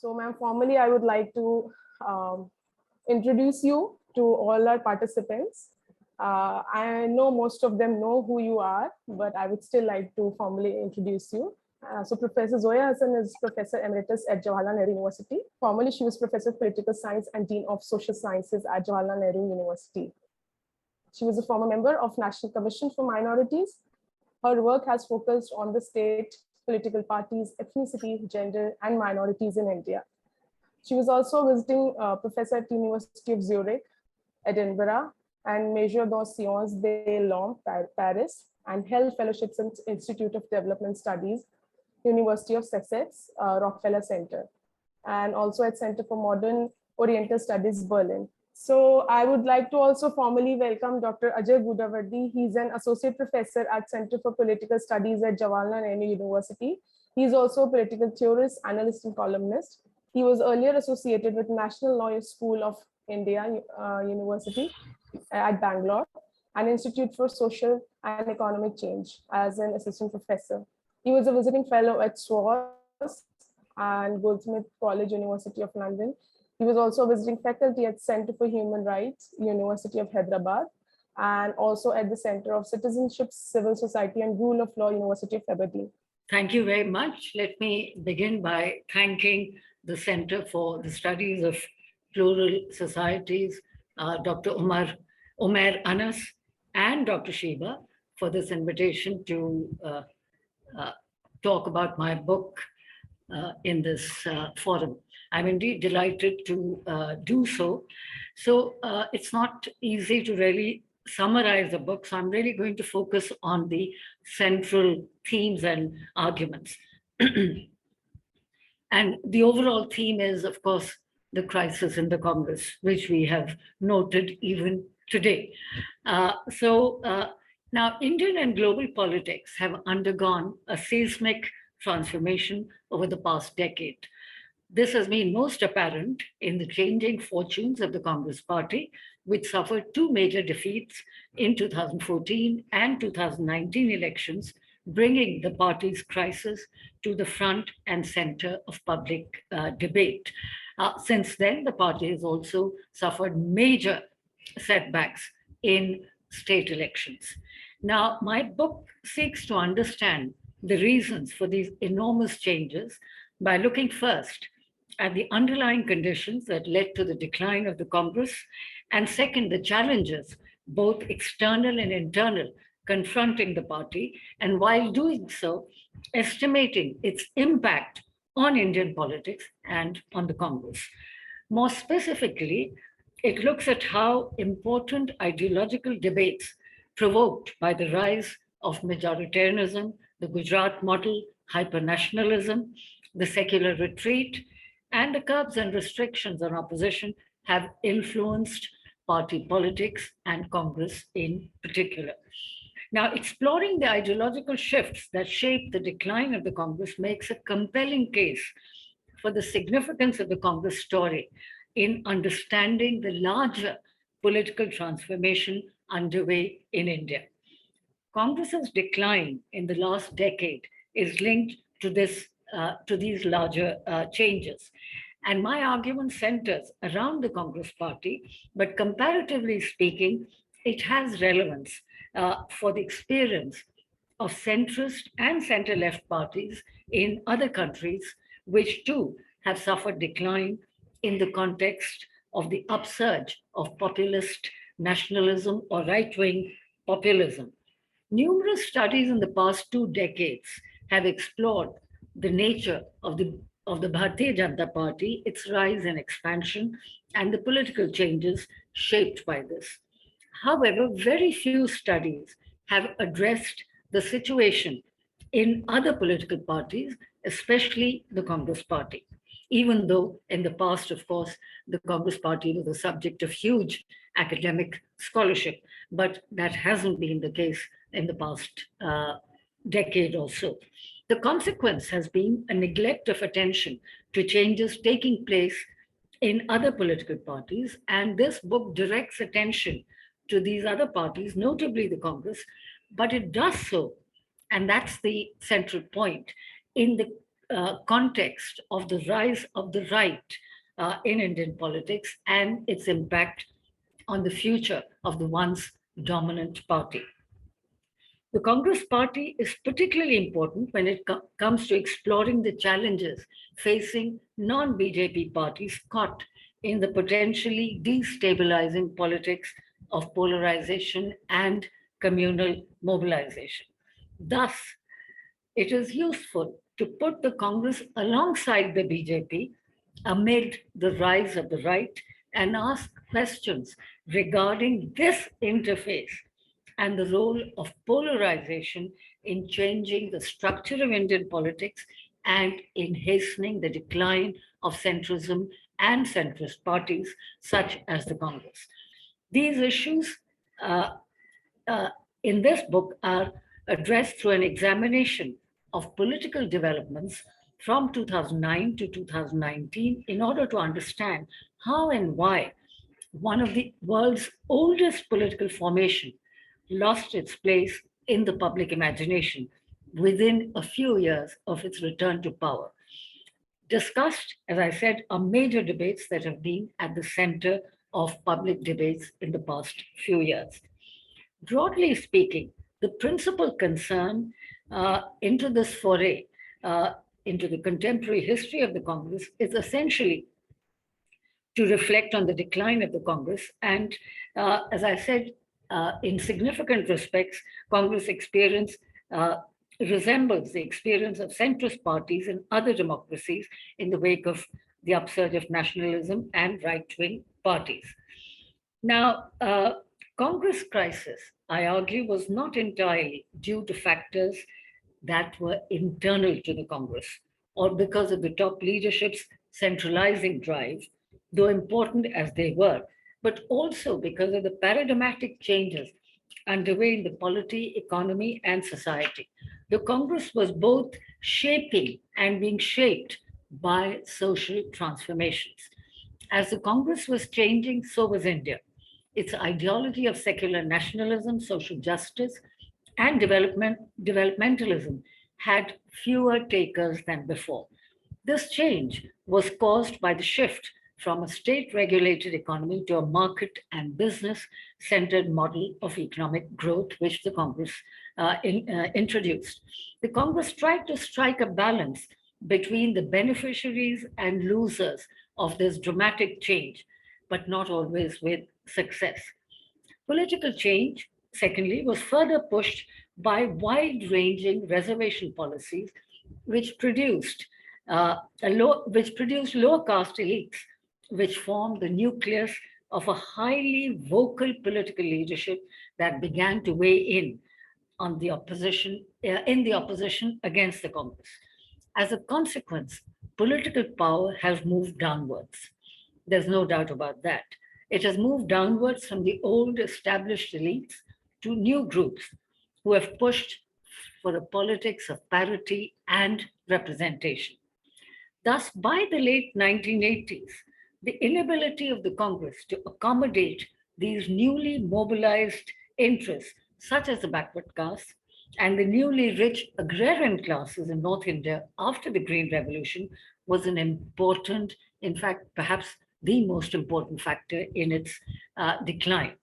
So, ma'am, formally, I would like to introduce you to all our participants. I know most of them know who you are, but I would still like to formally introduce you. So Professor Zoya Hasan is Professor Emeritus at Jawaharlal Nehru University. Formerly, she was Professor of Political Science and Dean of Social Sciences at Jawaharlal Nehru University. She was a former member of National Commission for Minorities. Her work has focused on the state, political parties, ethnicity, gender, and minorities in India. She was also visiting professor at the University of Zurich, Edinburgh, and Maison des Sciences de l'Homme, Paris, and held fellowships in Institute of Development Studies, University of Sussex, Rockefeller Center, and also at Center for Modern Oriental Studies, Berlin. So I would like to also formally welcome Dr. Ajay Gudavarthy. He's an associate professor at Center for Political Studies at Jawaharlal Nehru University. He's also a political theorist, analyst, and columnist. He was earlier associated with National Law School of India University at Bangalore and Institute for Social and Economic Change as an assistant professor. He was a visiting fellow at SWAS and Goldsmith College, University of London. He was also visiting faculty at Center for Human Rights, University of Hyderabad, and also at the Center of Citizenship, Civil Society, and Rule of Law, University of Aberdeen. Thank you very much. Let me begin by thanking the Center for the Studies of Plural Societies, Dr. Umar Anas, and Dr. Shiva for this invitation to talk about my book in this forum. I'm indeed delighted to do so. So it's not easy to really summarize the book, so I'm really going to focus on the central themes and arguments. And the overall theme is, of course, the crisis in the Congress, which we have noted even today. Now, Indian and global politics have undergone a seismic transformation over the past decade. This has been most apparent in the changing fortunes of the Congress Party, which suffered two major defeats in 2014 and 2019 elections, bringing the party's crisis to the front and center of public debate. Since then, the party has also suffered major setbacks in state elections. Now, my book seeks to understand the reasons for these enormous changes by looking first at the underlying conditions that led to the decline of the Congress, and second, the challenges, both external and internal, confronting the party, and while doing so, estimating its impact on Indian politics and on the Congress. More specifically, it looks at how important ideological debates provoked by the rise of majoritarianism, the Gujarat model, hypernationalism, the secular retreat, and the curbs and restrictions on opposition have influenced party politics and Congress in particular. Now, exploring the ideological shifts that shaped the decline of the Congress makes a compelling case for the significance of the Congress story in understanding the larger political transformation underway in India. Congress's decline in the last decade is linked to these larger changes. And my argument centers around the Congress Party, but comparatively speaking, it has relevance for the experience of centrist and center-left parties in other countries, which too have suffered decline in the context of the upsurge of populist nationalism or right-wing populism. Numerous studies in the past 2 decades have explored the nature of the Bharatiya Janata Party, its rise and expansion, and the political changes shaped by this. However, very few studies have addressed the situation in other political parties, especially the Congress Party, even though in the past, of course, the Congress Party was the subject of huge academic scholarship, but that hasn't been the case in the past decade or so. The consequence has been a neglect of attention to changes taking place in other political parties, and this book directs attention to these other parties, notably the Congress, but it does so, and that's the central point, in the context of the rise of the right in Indian politics and its impact on the future of the once dominant party. The Congress party is particularly important when it comes to exploring the challenges facing non BJP parties caught in the potentially destabilizing politics of polarization and communal mobilization. Thus, it is useful to put the Congress alongside the BJP amid the rise of the right and ask questions regarding this interface and the role of polarization in changing the structure of Indian politics and in hastening the decline of centrism and centrist parties such as the Congress. These issues uh, uh, in this book are addressed through an examination of political developments from 2009 to 2019 in order to understand how and why one of the world's oldest political formation lost its place in the public imagination within a few years of its return to power. Discussed, as I said, are major debates that have been at the center of public debates in the past few years. Broadly speaking, the principal concern into this foray uh, into the contemporary history of the Congress is essentially to reflect on the decline of the Congress. And as I said, in significant respects, Congress experience resembles the experience of centrist parties in other democracies in the wake of the upsurge of nationalism and right wing parties. Now, Congress crisis, I argue, was not entirely due to factors that were internal to the Congress or because of the top leadership's centralizing drive, though important as they were, but also because of the paradigmatic changes underway in the polity, economy, and society. The Congress was both shaping and being shaped by social transformations. As the Congress was changing, so was India. Its ideology of secular nationalism, social justice, and developmentalism had fewer takers than before. This change was caused by the shift from a state regulated economy to a market and business centered model of economic growth, which the Congress introduced. The Congress tried to strike a balance between the beneficiaries and losers of this dramatic change, but not always with success. Political change, secondly, was further pushed by wide ranging reservation policies, which produced, which produced lower caste elites, which formed the nucleus of a highly vocal political leadership that began to weigh on the opposition, in the opposition against the Congress. As a consequence, political power has moved downwards. There's no doubt about that. It has moved downwards from the old established elites to new groups who have pushed for a politics of parity and representation. Thus, by the late 1980s, the inability of the Congress to accommodate these newly mobilized interests, such as the backward castes and the newly rich agrarian classes in North India after the Green Revolution, was an important, in fact, perhaps the most important factor in its decline.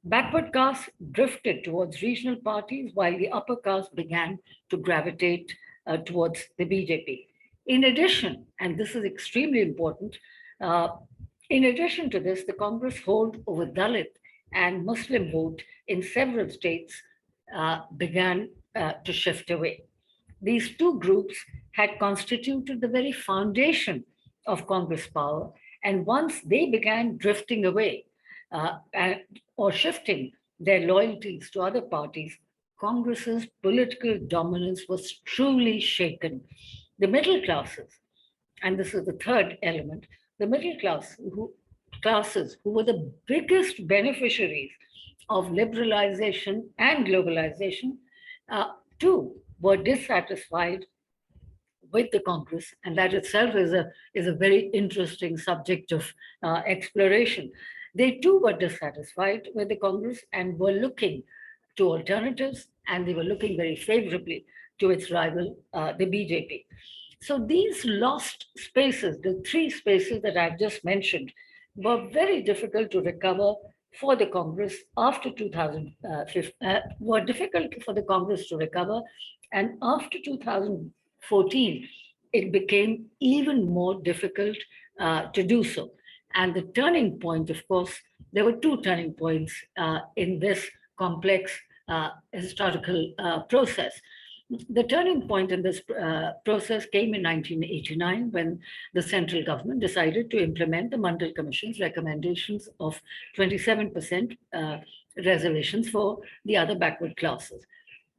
Backward castes drifted towards regional parties while the upper castes began to gravitate towards the BJP. In addition, and this is extremely important, uh, in addition to this, the Congress hold over Dalit and Muslim vote in several states began to shift away. These two groups had constituted the very foundation of Congress power, and once they began drifting away or shifting their loyalties to other parties, Congress's political dominance was truly shaken. The middle classes, and this is the third element, the classes who were the biggest beneficiaries of liberalization and globalization, too were dissatisfied with the Congress, and that itself is a very interesting subject of exploration. They too were dissatisfied with the Congress and were looking to alternatives, and they were looking very favorably to its rival, the BJP. So these lost spaces, the three spaces that I've just mentioned, were very difficult to recover for the Congress after 2015, were difficult for the Congress to recover. And after 2014, it became even more difficult to do so. And the turning point, of course, there were two turning points in this complex historical process. The turning point in this process came in 1989 when the central government decided to implement the Mandal Commission's recommendations of 27% reservations for the other backward classes.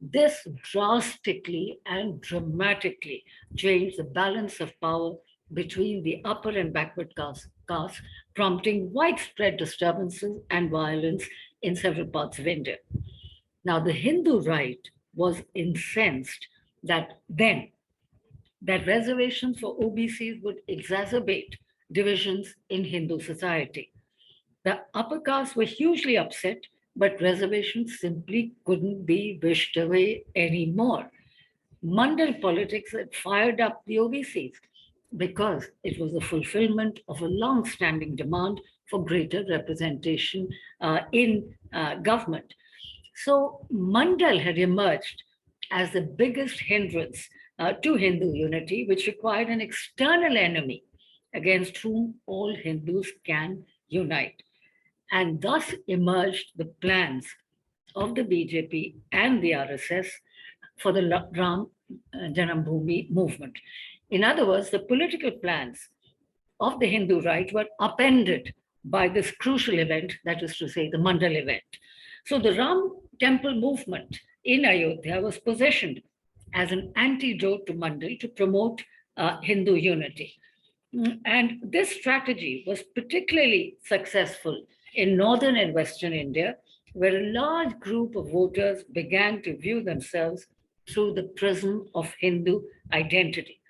This drastically and dramatically changed the balance of power between the upper and backward castes, prompting widespread disturbances and violence in several parts of India. Now, the Hindu right was incensed that reservations for OBCs would exacerbate divisions in Hindu society. The upper castes were hugely upset, but reservations simply couldn't be wished away anymore. Mandal politics had fired up the OBCs because it was the fulfillment of a long standing demand for greater representation in government. So Mandal had emerged as the biggest hindrance to Hindu unity, which required an external enemy against whom all Hindus can unite. And thus emerged the plans of the BJP and the RSS for the Ram Janambhoomi movement. In other words, the political plans of the Hindu right were upended by this crucial event, that is to say, the Mandal event. So the Ram temple movement in Ayodhya was positioned as an antidote to Mandal to promote Hindu unity. And this strategy was particularly successful in northern and western India, where a large group of voters began to view themselves through the prism of Hindu identity.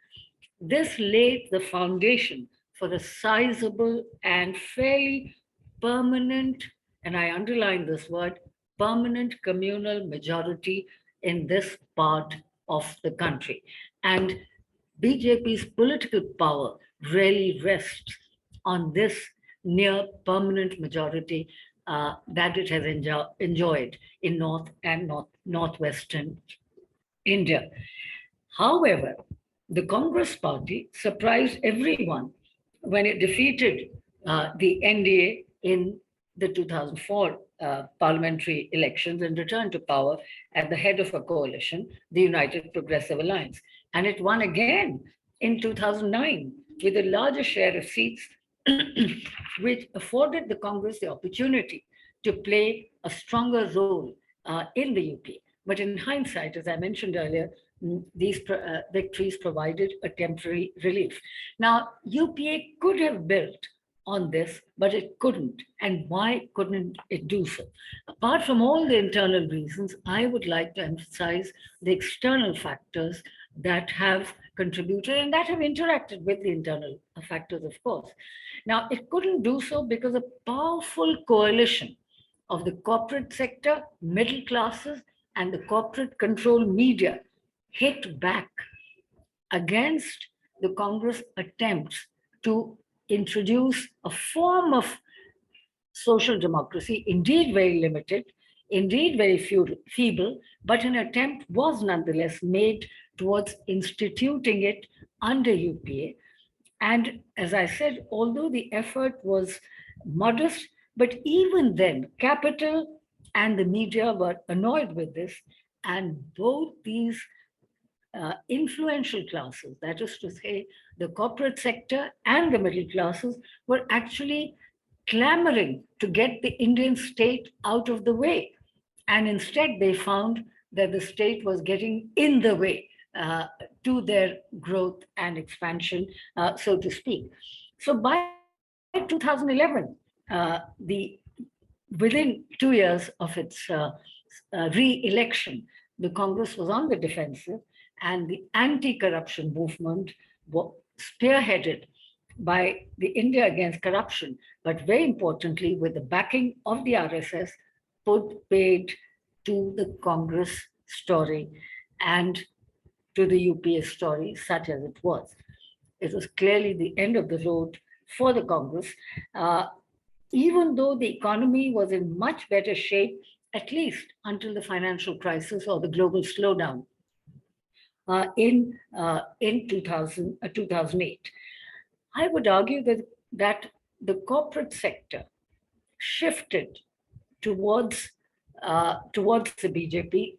This laid the foundation for a sizable and fairly permanent, and I underline this word, permanent communal majority in this part of the country. And BJP's political power really rests on this near permanent majority that it has enjoyed in North and Northwestern India. However, the Congress party surprised everyone when it defeated the NDA in the 2004 parliamentary elections and returned to power at the head of a coalition, the United Progressive Alliance. And it won again in 2009 with a larger share of seats, which afforded the Congress the opportunity to play a stronger role in the UP. But in hindsight, as I mentioned earlier, these victories provided a temporary relief. Now, UPA could have built on this, but it couldn't. And why couldn't it do so? Apart from all the internal reasons, I would like to emphasize the external factors that have contributed and that have interacted with the internal factors, of course. Now, it couldn't do so because a powerful coalition of the corporate sector, middle classes, and the corporate controlled media hit back against the Congress attempts to introduce a form of social democracy, indeed very limited, indeed very feeble, but an attempt was nonetheless made towards instituting it under UPA. And as I said, although the effort was modest, but even then, capital and the media were annoyed with this, and both these influential classes, that is to say, the corporate sector and the middle classes, were actually clamoring to get the Indian state out of the way. And instead, they found that the state was getting in the way to their growth and expansion, so to speak. So by 2011, within 2 years of its re-election, the Congress was on the defensive, and the anti-corruption movement was spearheaded by the India Against Corruption, but very importantly, with the backing of the RSS, put paid to the Congress story and to the UPA story, such as it was. It was clearly the end of the road for the Congress, uh, even though the economy was in much better shape, at least until the financial crisis or the global slowdown in 2008. I would argue that the corporate sector shifted towards towards the BJP,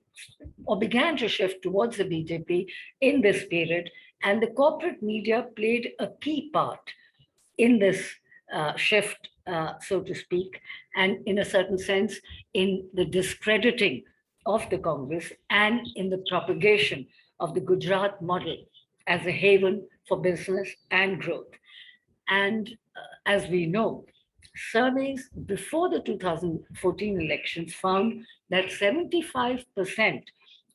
or began to shift towards the BJP in this period, and the corporate media played a key part in this shift, so to speak, and in a certain sense, in the discrediting of the Congress and in the propagation of the Gujarat model as a haven for business and growth. And as we know, surveys before the 2014 elections found that 75%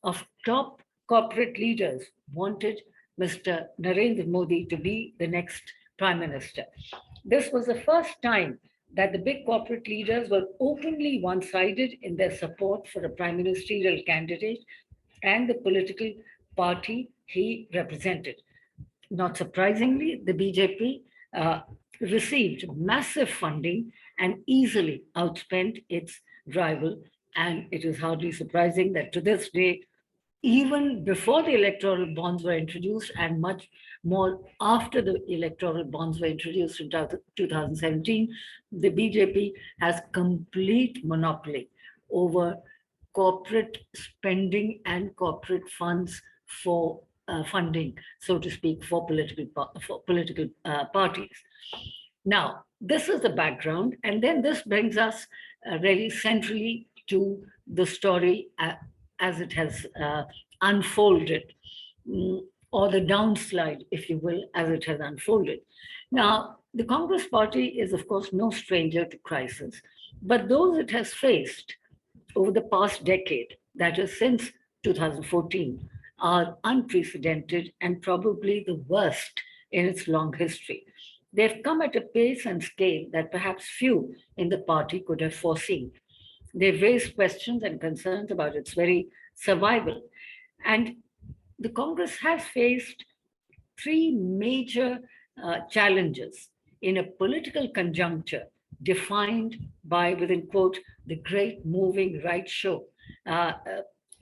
of top corporate leaders wanted Mr. Narendra Modi to be the next prime minister. This was the first time that the big corporate leaders were openly one sided in their support for a prime ministerial candidate and the political party he represented. Not surprisingly, the BJP received massive funding and easily outspent its rival. And it is hardly surprising that to this day, even before the electoral bonds were introduced, and much more after the electoral bonds were introduced in 2017, the BJP has complete monopoly over corporate spending and corporate funds for funding, so to speak, for political parties. Now, this is the background, and then this brings us really centrally to the story as it has unfolded, or the downslide, if you will, as it has unfolded. Now, the Congress Party is, of course, no stranger to crisis, but those it has faced over the past decade, that is since 2014, are unprecedented and probably the worst in its long history. They've come at a pace and scale that perhaps few in the party could have foreseen. They've raised questions and concerns about its very survival. And the Congress has faced three major challenges in a political conjuncture defined by, within quote, the great moving right show,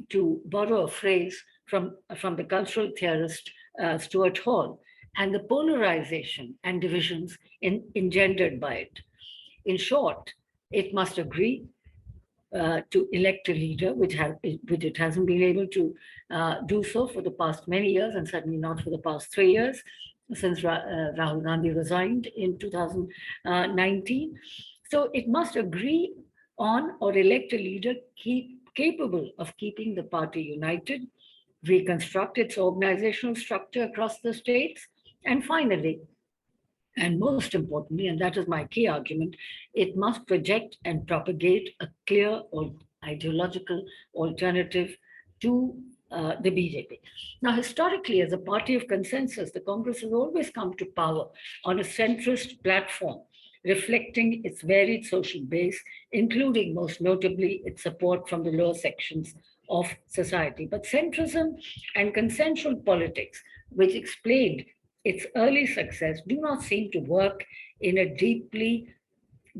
to borrow a phrase from the cultural theorist Stuart Hall, and the polarization and divisions engendered by it. In short, it must agree to elect a leader, which it hasn't been able to do so for the past many years, and certainly not for the past 3 years, since Rahul Gandhi resigned in 2019. So it must agree on or elect a leader capable of keeping the party united, reconstruct its organizational structure across the states, and finally, and most importantly, and that is my key argument, it must project and propagate a clear or ideological alternative to the BJP. Now, historically, as a party of consensus, the Congress has always come to power on a centrist platform, reflecting its varied social base, including most notably its support from the lower sections of society. But centrism and consensual politics, which explained its early success, do not seem to work in a deeply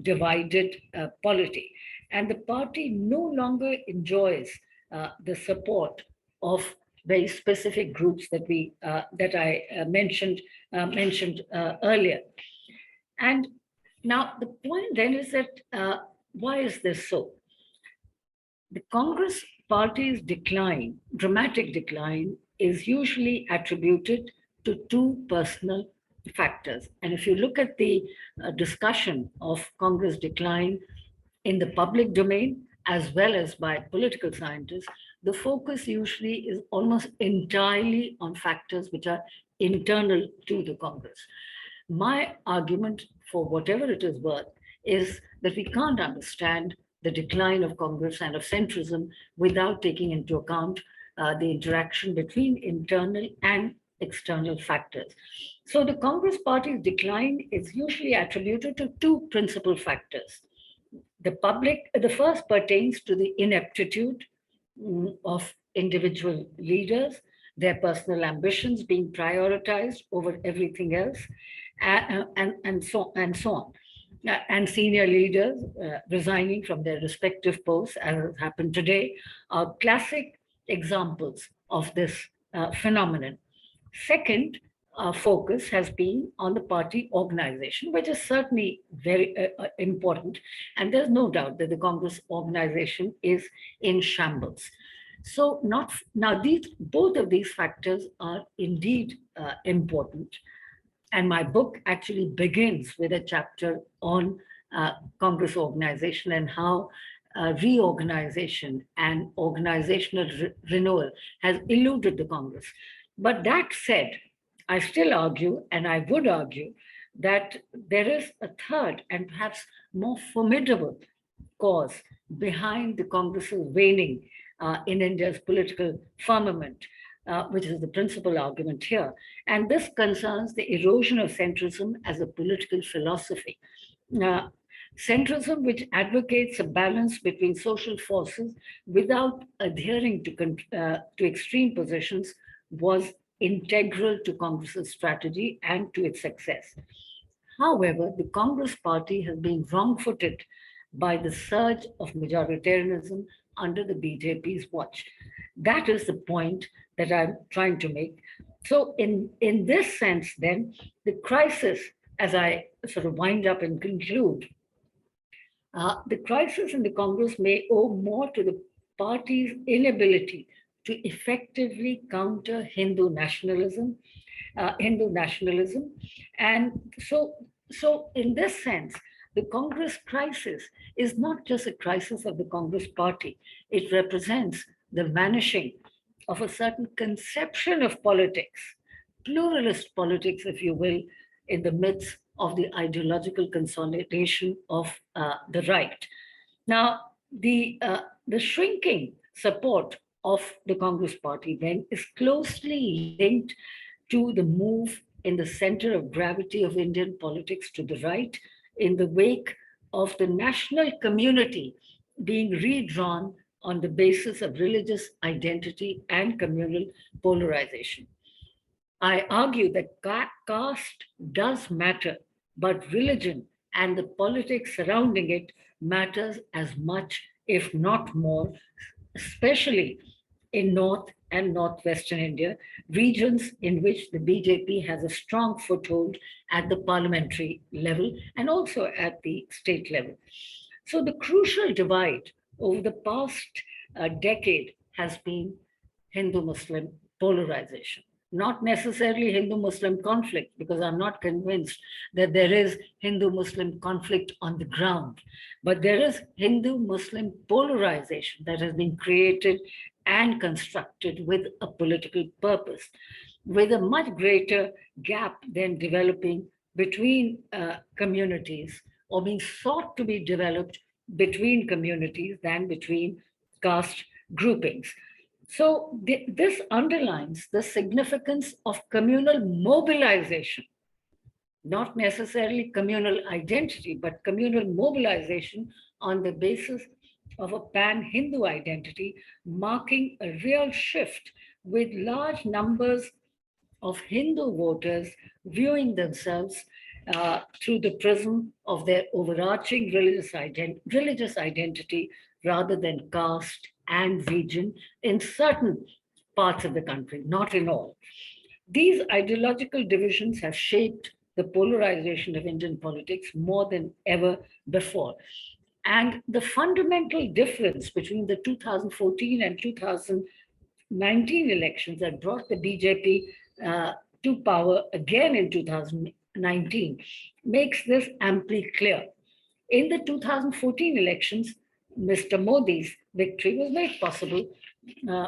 divided polity. And the party no longer enjoys the support of very specific groups that I mentioned earlier. And now the point then is that why is this so? The Congress Party's decline, dramatic decline, is usually attributed to two personal factors. And if you look at the discussion of Congress decline in the public domain, as well as by political scientists, the focus usually is almost entirely on factors which are internal to the Congress. My argument, for whatever it is worth, is that we can't understand the decline of Congress and of centrism without taking into account the interaction between internal and external factors. So the Congress Party's decline is usually attributed to two principal factors. The first pertains to the ineptitude of individual leaders, their personal ambitions being prioritized over everything else, and so on. And senior leaders resigning from their respective posts, as has happened today, are classic examples of this phenomenon. Second, focus has been on the party organization, which is certainly very important. And there's no doubt that the Congress organization is in shambles. So, not now, these both of these factors are indeed important. And my book actually begins with a chapter on Congress organization and how reorganization and organizational renewal has eluded the Congress. But that said, I still argue, and I would argue, that there is a third and perhaps more formidable cause behind the Congress's waning in India's political firmament, which is the principal argument here. And this concerns the erosion of centrism as a political philosophy. Uh, Centrism, which advocates a balance between social forces without adhering to extreme positions, was integral to Congress's strategy and to its success. However, the Congress party has been wrong footed by the surge of majoritarianism under the BJP's watch. That is the point that I'm trying to make. So, in this sense, then, the crisis, as I sort of wind up and conclude, the crisis in the Congress may owe more to the party's inability to effectively counter Hindu nationalism, and so in this sense, the Congress crisis is not just a crisis of the Congress party; it represents the vanishing of a certain conception of politics, pluralist politics, if you will, in the midst of the ideological consolidation of the right. Now, the shrinking support of the Congress party then is closely linked to the move in the center of gravity of Indian politics to the right in the wake of the national community being redrawn on the basis of religious identity and communal polarization. I argue that caste does matter, but religion and the politics surrounding it matters as much, if not more, especially in North and Northwestern India, regions in which the BJP has a strong foothold at the parliamentary level and also at the state level. So the crucial divide over the past decade has been Hindu Muslim polarization. Not necessarily Hindu Muslim conflict, because I'm not convinced that there is Hindu Muslim conflict on the ground, but there is Hindu Muslim polarization that has been created and constructed with a political purpose, with a much greater gap than developing between communities or being sought to be developed between communities than between caste groupings. So, this underlines the significance of communal mobilization, not necessarily communal identity, but communal mobilization on the basis of a pan Hindu identity, marking a real shift with large numbers of Hindu voters viewing themselves through the prism of their overarching religious identity rather than caste and region in certain parts of the country, not in all. These ideological divisions have shaped the polarization of Indian politics more than ever before. And the fundamental difference between the 2014 and 2019 elections that brought the BJP to power again in 2019 makes this amply clear. In the 2014 elections, Mr. Modi's victory was made possible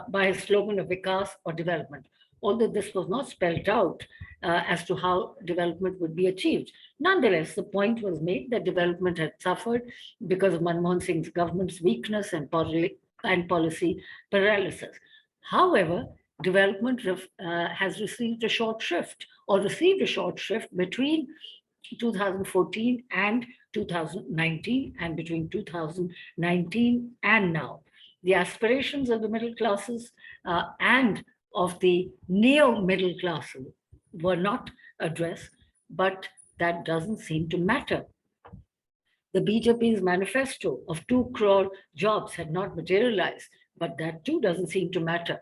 by his slogan of Vikas or development, although this was not spelled out as to how development would be achieved. Nonetheless, the point was made that development had suffered because of Manmohan Singh's government's weakness and policy paralysis. However, development has received a short shrift or received a short shrift between 2014 and 2019 and between 2019 and now. The aspirations of the middle classes and of the neo-middle classes were not addressed, but that doesn't seem to matter. The BJP's manifesto of 2 crore jobs had not materialized, but that too doesn't seem to matter.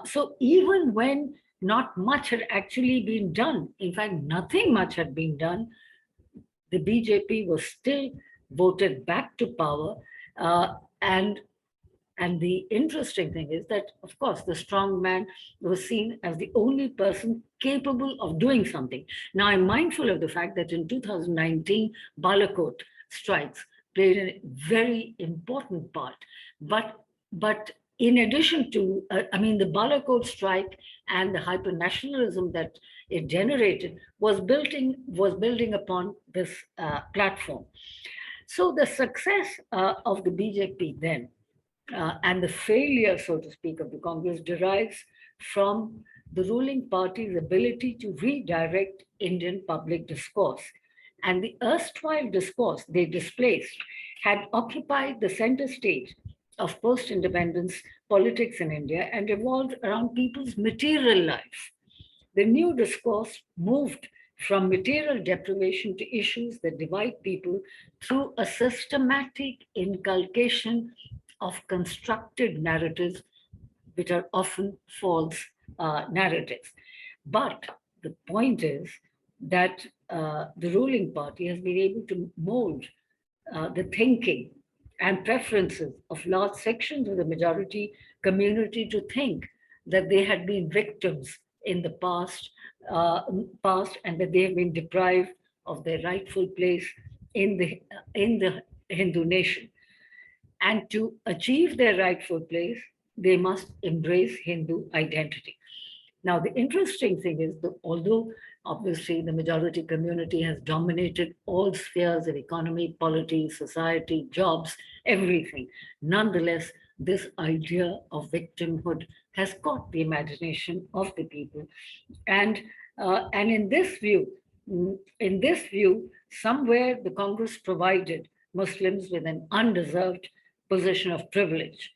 So even when not much had actually been done, in fact, nothing much had been done, the BJP was still voted back to power. Uh, and and the interesting thing is that, of course, the strong man was seen as the only person capable of doing something. Now, I'm mindful of the fact that in 2019, Balakot strikes played a very important part. But in addition to, the Balakot strike and the hyper-nationalism that it generated was building upon this platform. So the success of the BJP then and the failure, so to speak, of the Congress derives from the ruling party's ability to redirect Indian public discourse. And the erstwhile discourse they displaced had occupied the center stage of post independence politics in India and revolved around people's material life. The new discourse moved from material deprivation to issues that divide people through a systematic inculcation of constructed narratives, which are often false narratives. But the point is that the ruling party has been able to mold the thinking and preferences of large sections of the majority community to think that they had been victims in the past, and that they have been deprived of their rightful place in the Hindu nation. And to achieve their rightful place, they must embrace Hindu identity. Now, the interesting thing is that although obviously the majority community has dominated all spheres of economy, polity, society, jobs, everything, nonetheless, this idea of victimhood has caught the imagination of the people. And in this view, somewhere the Congress provided Muslims with an undeserved position of privilege.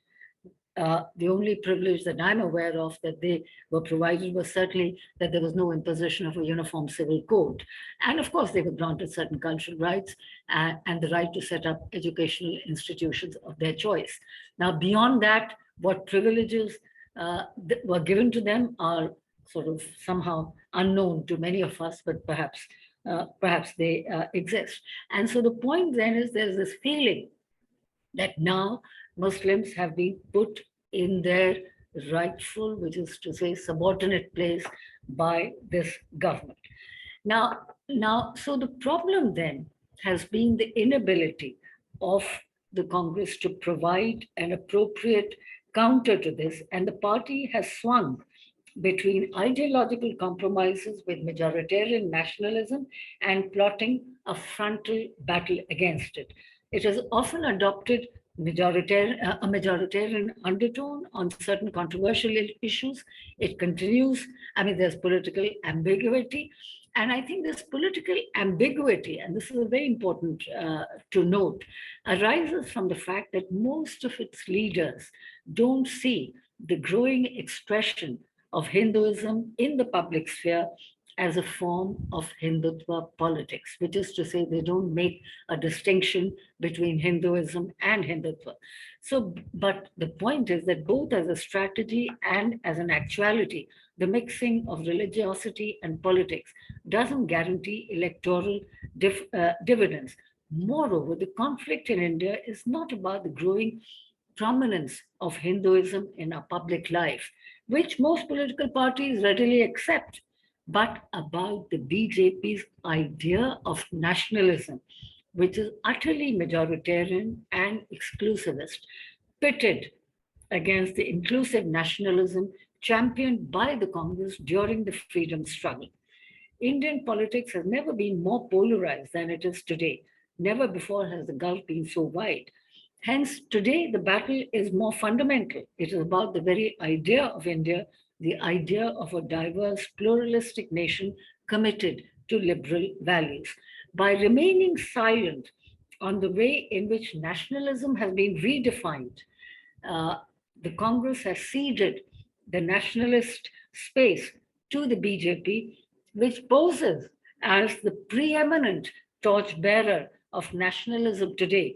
The only privilege that I'm aware of that they were provided was certainly that there was no imposition of a uniform civil code. And of course, they were granted certain cultural rights and the right to set up educational institutions of their choice. Now, beyond that, what privileges were given to them are sort of somehow unknown to many of us, but perhaps they exist. And so the point then is there's this feeling that now Muslims have been put in their rightful, which is to say, subordinate place by this government. So the problem then has been the inability of the Congress to provide an appropriate counter to this, and the party has swung between ideological compromises with majoritarian nationalism and plotting a frontal battle against it. It has often adopted a majoritarian undertone on certain controversial issues. It continues, there's political ambiguity. And I think this political ambiguity, and this is very important to note, arises from the fact that most of its leaders don't see the growing expression of Hinduism in the public sphere as a form of Hindutva politics, which is to say, they don't make a distinction between Hinduism and Hindutva. So, but the point is that both as a strategy and as an actuality, the mixing of religiosity and politics doesn't guarantee electoral dividends. Moreover, the conflict in India is not about the growing prominence of Hinduism in our public life, which most political parties readily accept, but about the BJP's idea of nationalism, which is utterly majoritarian and exclusivist, pitted against the inclusive nationalism championed by the Congress during the freedom struggle. Indian politics has never been more polarized than it is today. Never before has the gulf been so wide. Hence, today the battle is more fundamental. It is about the very idea of India, the idea of a diverse, pluralistic nation committed to liberal values. By remaining silent on the way in which nationalism has been redefined, uh, the Congress has ceded the nationalist space to the BJP, which poses as the preeminent torchbearer of nationalism today,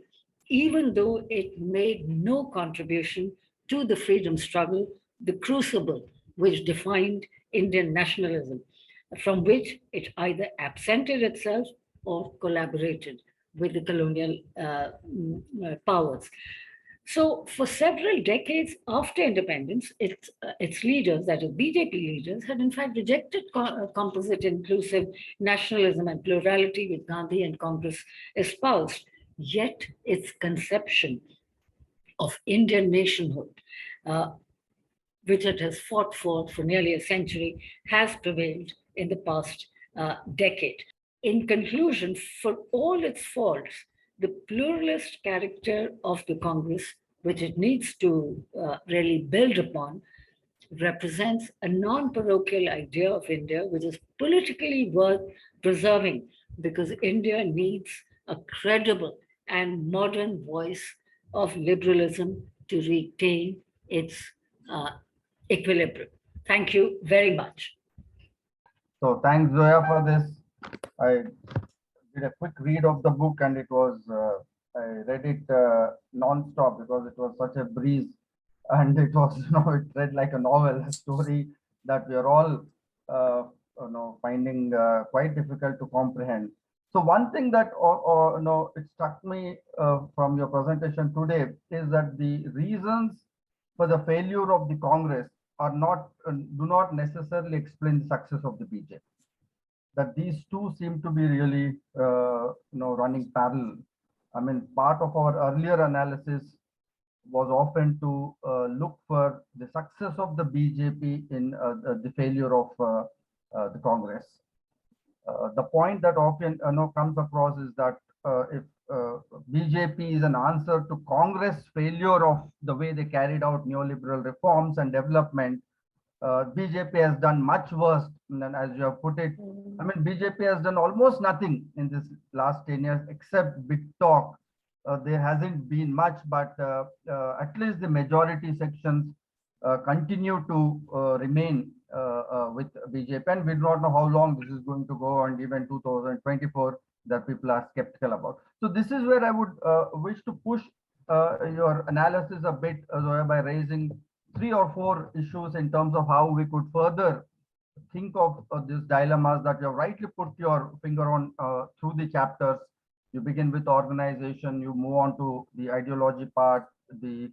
even though it made no contribution to the freedom struggle, the crucible which defined Indian nationalism, from which it either absented itself or collaborated with the colonial powers. So, for several decades after independence, its leaders, that is BJP leaders, had in fact rejected composite inclusive nationalism and plurality which Gandhi and Congress espoused. Yet, its conception of Indian nationhood, uh, which it has fought for nearly a century, has prevailed in the past decade. In conclusion, for all its faults, the pluralist character of the Congress, which it needs to really build upon, represents a non parochial idea of India, which is politically worth preserving because India needs a credible and modern voice of liberalism to retain its uh, equilibrium. Thank you very much. So thanks, Zoya, for this. I did a quick read of the book, and it was I read it non-stop because it was such a breeze, and it was it read like a novel, a story that we are all finding quite difficult to comprehend. So one thing that it struck me from your presentation today is that the reasons for the failure of the Congress are not do not necessarily explain the success of the BJP. That these two seem to be really running parallel. I mean, part of our earlier analysis was often to look for the success of the BJP in the failure of the Congress. The point that often comes across is that if BJP is an answer to Congress failure of the way they carried out neoliberal reforms and development, BJP has done much worse than, as you have put it. I mean, BJP has done almost nothing in this last 10 years except big talk. There hasn't been much, but at least the majority sections continue to remain with BJP, and we do not know how long this is going to go, and even 2024 that people are skeptical about. So this is where I would wish to push your analysis a bit, Zoya, by raising 3 or 4 issues in terms of how we could further think of these dilemmas that you have rightly put your finger on through the chapters. You begin with organization, you move on to the ideology part, the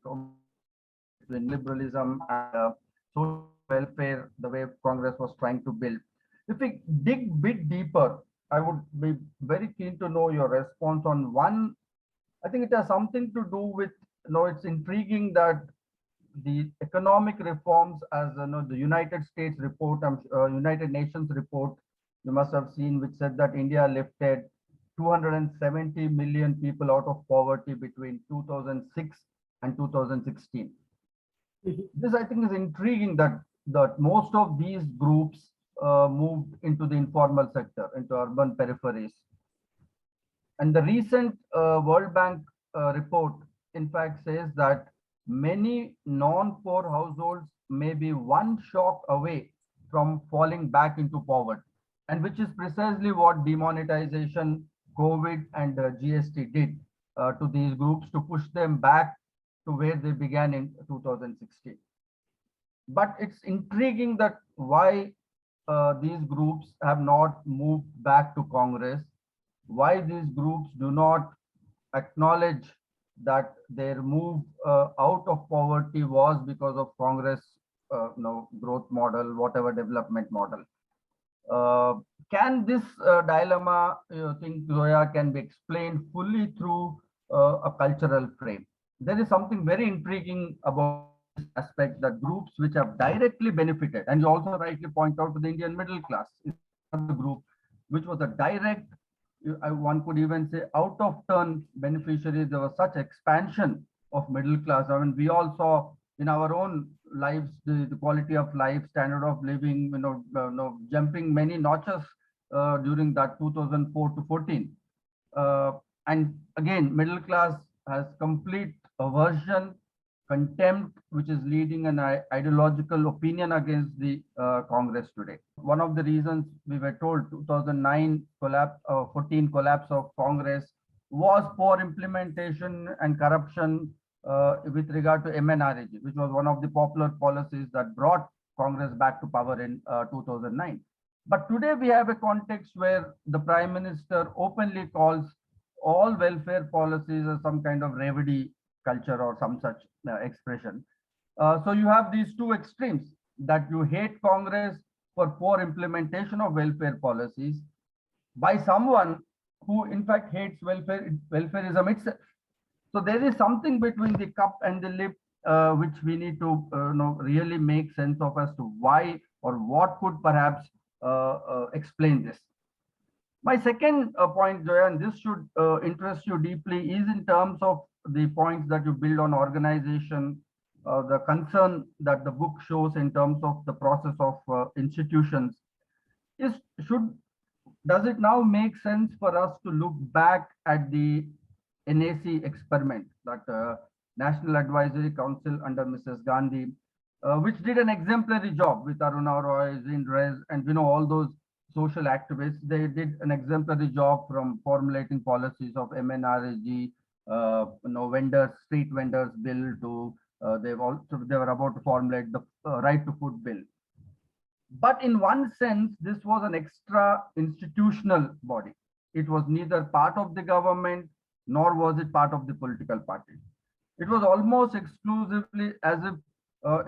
between liberalism and social welfare, the way Congress was trying to build. If we dig a bit deeper, I would be very keen to know your response on one. I think it has something to do with, it's intriguing that the economic reforms, as the United States report, United Nations report, you must have seen, which said that India lifted 270 million people out of poverty between 2006 and 2016. This, I think, is intriguing that most of these groups moved into the informal sector, into urban peripheries. And the recent World Bank report, in fact, says that many non-poor households may be one shock away from falling back into poverty, and which is precisely what demonetization, COVID, and GST did to these groups to push them back to where they began in 2016. But it's intriguing that why these groups have not moved back to Congress, why these groups do not acknowledge that their move out of poverty was because of Congress, growth model, whatever development model. Can this dilemma, you think, Zoya, can be explained fully through a cultural frame? There is something very intriguing about this aspect, that groups which have directly benefited, and you also rightly point out to the Indian middle class, is another group which was a direct, one could even say, out of turn beneficiaries. There was such expansion of middle class. I mean, we all saw in our own lives the quality of life, standard of living, jumping many notches during that 2004 to 14. And again, middle class has complete aversion contempt which is leading an ideological opinion against the Congress today. One of the reasons we were told 2009 collapse, 14 collapse of Congress was poor implementation and corruption with regard to MNRAG, which was one of the popular policies that brought Congress back to power in 2009. But today we have a context where the Prime Minister openly calls all welfare policies as some kind of remedy culture or some such expression. So you have these two extremes, that you hate Congress for poor implementation of welfare policies by someone who in fact hates welfareism itself. So there is something between the cup and the lip which we need to really make sense of as to why or what could perhaps explain this. My second point, Zoya, and this should interest you deeply, is in terms of the points that you build on organization, the concern that the book shows in terms of the process of institutions. Does it now make sense for us to look back at the NAC experiment, that National Advisory Council under Mrs. Gandhi, which did an exemplary job with Aruna Roy, Zindrez, and all those social activists? They did an exemplary job from formulating policies of MNRAG, vendors, street vendors bill to they were about to formulate the right to food bill. But in one sense, this was an extra institutional body. It was neither part of the government nor was it part of the political party. It was almost exclusively as if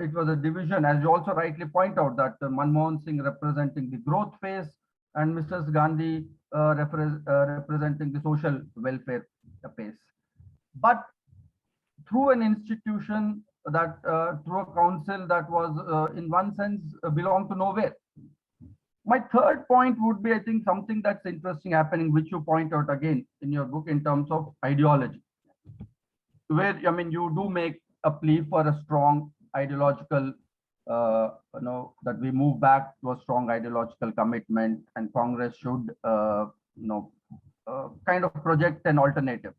it was a division, as you also rightly point out, that Manmohan Singh representing the growth phase and Mrs. Gandhi representing the social welfare phase. But through an institution that, through a council that was in one sense belonged to nowhere. My third point would be, I think, something that's interesting happening, which you point out again in your book in terms of ideology, where, I mean, you do make a plea for a strong ideological, that we move back to a strong ideological commitment, and Congress should, kind of project an alternative.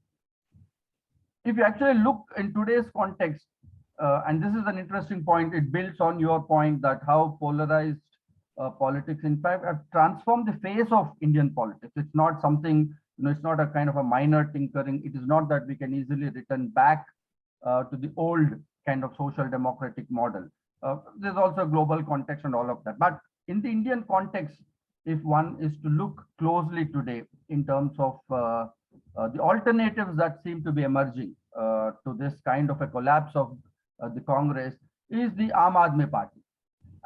If you actually look in today's context, and this is an interesting point, it builds on your point that how polarized politics, in fact, have transformed the face of Indian politics. It's not something, it's not a kind of a minor tinkering. It is not that we can easily return back to the old kind of social democratic model. There's also a global context and all of that. But in the Indian context, if one is to look closely today in terms of the alternatives that seem to be emerging to this kind of a collapse of the Congress, is the Aam Aadmi Party.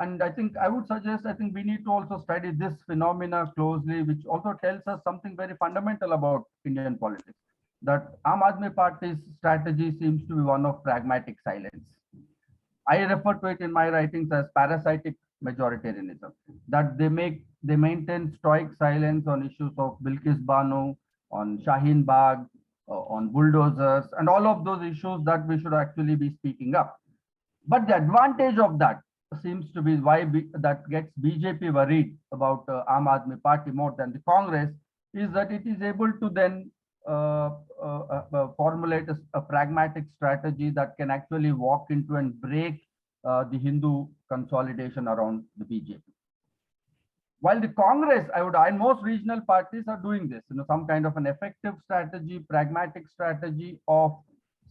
And I think I would suggest, I think we need to also study this phenomena closely, which also tells us something very fundamental about Indian politics, that Aam Aadmi Party's strategy seems to be one of pragmatic silence. I refer to it in my writings as parasitic majoritarianism, that they maintain stoic silence on issues of Bilkis Bano, on Shaheen Bagh, on bulldozers, and all of those issues that we should actually be speaking up. But the advantage of that seems to be why that gets BJP worried about Aam Aadmi Party more than the Congress, is that it is able to then formulate a pragmatic strategy that can actually walk into and break the Hindu consolidation around the BJP. While the Congress, and most regional parties are doing this, some kind of an effective strategy, pragmatic strategy of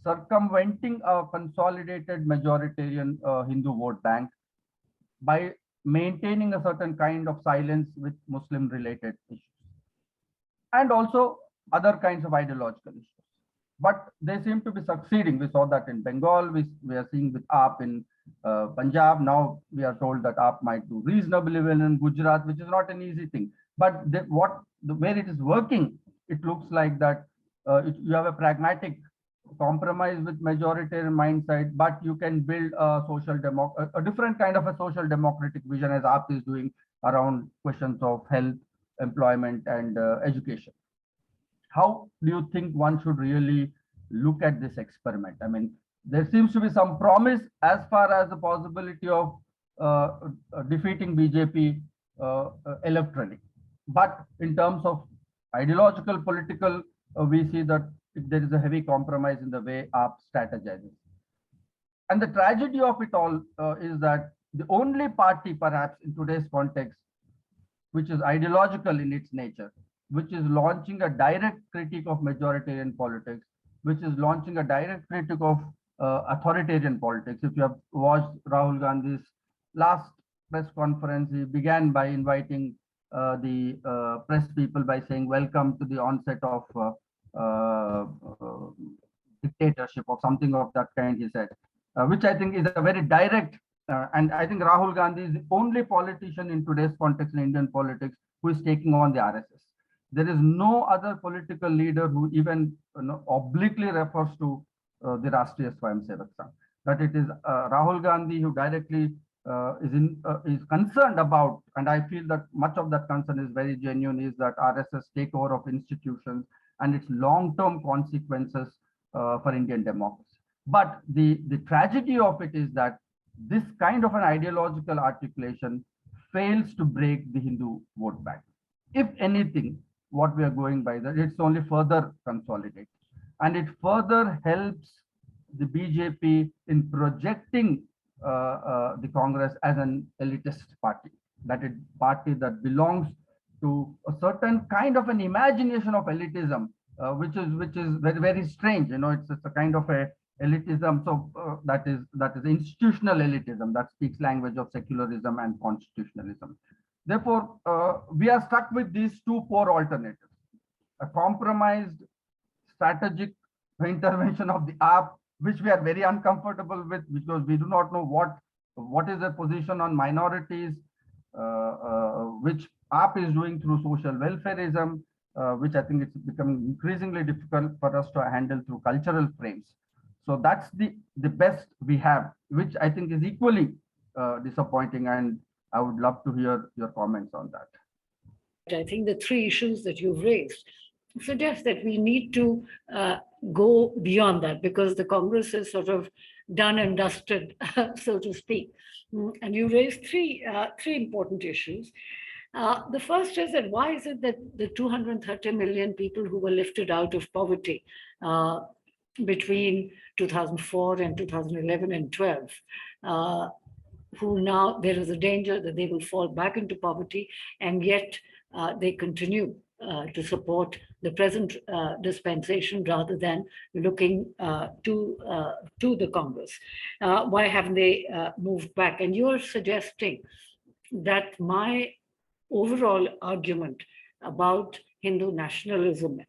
circumventing a consolidated majoritarian Hindu vote bank by maintaining a certain kind of silence with Muslim related issues, and also other kinds of ideological issues. But they seem to be succeeding. We saw that in Bengal, we are seeing with AAP in Punjab. Now we are told that AAP might do reasonably well in Gujarat, which is not an easy thing. But where it is working, it looks like that you have a pragmatic compromise with majoritarian mindset, but you can build a different kind of a social democratic vision, as AAP is doing around questions of health, employment, and education. How do you think one should really look at this experiment? I mean, there seems to be some promise as far as the possibility of defeating BJP electorally. But in terms of ideological, political, we see that there is a heavy compromise in the way AAP strategizes. And the tragedy of it all is that the only party, perhaps in today's context, which is ideological in its nature, which is launching a direct critique of majoritarian politics, which is launching a direct critique of authoritarian politics. If you have watched Rahul Gandhi's last press conference, he began by inviting the press people by saying, "Welcome to the onset of dictatorship," or something of that kind, he said, which I think is a very direct, and I think Rahul Gandhi is the only politician in today's context in Indian politics who is taking on the RSS. There is no other political leader who even obliquely refers to the Rashtriya Swayamsevak Sangh. That it is Rahul Gandhi who directly is concerned about, and I feel that much of that concern is very genuine, is that RSS takeover of institutions and its long-term consequences for Indian democracy. But the tragedy of it is that this kind of an ideological articulation fails to break the Hindu vote bank. If anything, what we are going by, that it's only further consolidated, and it further helps the BJP in projecting the Congress as an elitist party, that it party that belongs to a certain kind of an imagination of elitism, which is very, very strange. It's a kind of a elitism. So that is institutional elitism that speaks language of secularism and constitutionalism. Therefore, we are stuck with these two poor alternatives: a compromised strategic intervention of the AAP, which we are very uncomfortable with, because we do not know what is the position on minorities, which AAP is doing through social welfareism, which I think it's becoming increasingly difficult for us to handle through cultural frames. So that's the best we have, which I think is equally disappointing, and I would love to hear your comments on that. I think the three issues that you've raised suggest that we need to go beyond that, because the Congress is sort of done and dusted, so to speak. And you raised three important issues. The first is that why is it that the 230 million people who were lifted out of poverty between 2004 and 2011 and 12, who now there is a danger that they will fall back into poverty, and yet they continue to support the present dispensation rather than looking to the Congress? Why haven't they moved back? And you're suggesting that my overall argument about Hindu nationalism,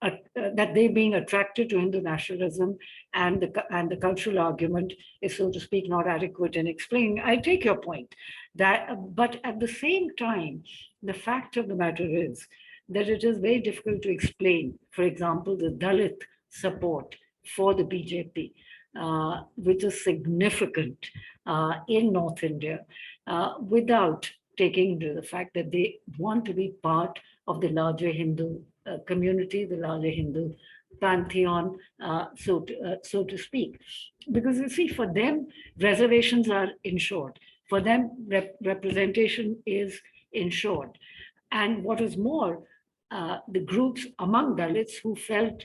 that they being attracted to Hindu nationalism and the cultural argument is, so to speak, not adequate in explaining. I take your point, but at the same time, the fact of the matter is that it is very difficult to explain, for example, the Dalit support for the BJP, which is significant in North India, without taking into the fact that they want to be part of the larger Hindu community, the larger Hindu pantheon, so to speak. Because you see, for them, reservations are ensured. For them, representation is ensured. And what is more, the groups among Dalits who felt